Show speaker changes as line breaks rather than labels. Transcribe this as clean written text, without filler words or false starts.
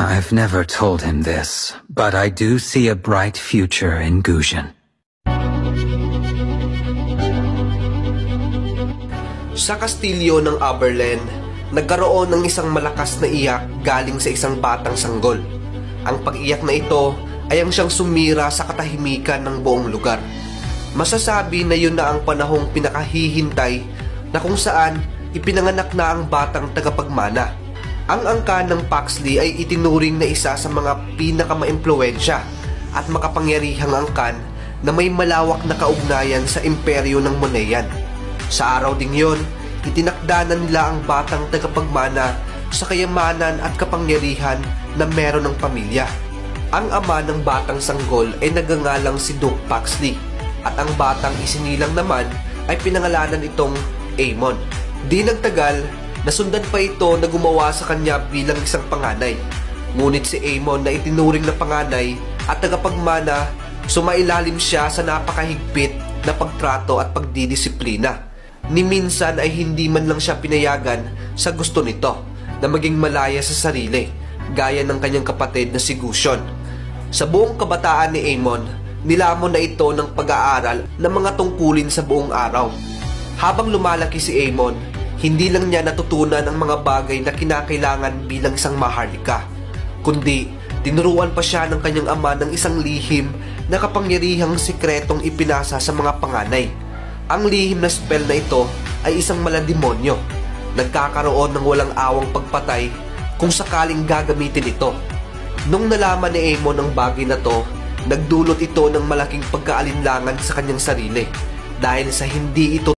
I've never told him this, but I do see a bright future in Guzhen.
Sa kastilyo ng Aberlen, nagkaroon ng isang malakas na iyak galing sa isang batang sanggol. Ang pag-iyak na ito ay ang siyang sumira sa katahimikan ng buong lugar. Masasabi na yun na ang panahong pinakahihintay na kung saan ipinanganak na ang batang tagapagmana. Ang angkan ng Paxley ay itinuring na isa sa mga pinakamaimpluwensya at makapangyarihang angkan na may malawak na kaugnayan sa imperyo ng Moneyan. Sa araw ding yon, itinakdanan nila ang batang tagapagmana sa kayamanan at kapangyarihan na meron ng pamilya. Ang ama ng batang sanggol ay nagangalang si Duke Paxley at ang batang isinilang naman ay pinangalanan itong Aemon. Di nagtagal, nasundan pa ito na gumawa sa kanya bilang isang panganay. Ngunit si Aemon na itinuring na panganay at tagapagmana, sumailalim siya sa napakahigpit na pagtrato at pagdidisiplina. Ni minsan ay hindi man lang siya pinayagan sa gusto nito na maging malaya sa sarili, gaya ng kanyang kapatid na si Guzhen. Sa buong kabataan ni Aemon, nilamon na ito ng pag-aaral ng mga tungkulin sa buong araw. Habang lumalaki si Aemon, hindi lang niya natutunan ang mga bagay na kinakailangan bilang isang maharlika, kundi tinuruan pa siya ng kanyang ama ng isang lihim na kapangyarihang sikretong ipinasa sa mga panganay. Ang lihim na spell na ito ay isang malademonyo. Nagkakaroon ng walang awang pagpatay kung sakaling gagamitin ito. Nung nalaman ni Aemon ang bagay na to, nagdulot ito ng malaking pagkaalinlangan sa kanyang sarili dahil sa hindi ito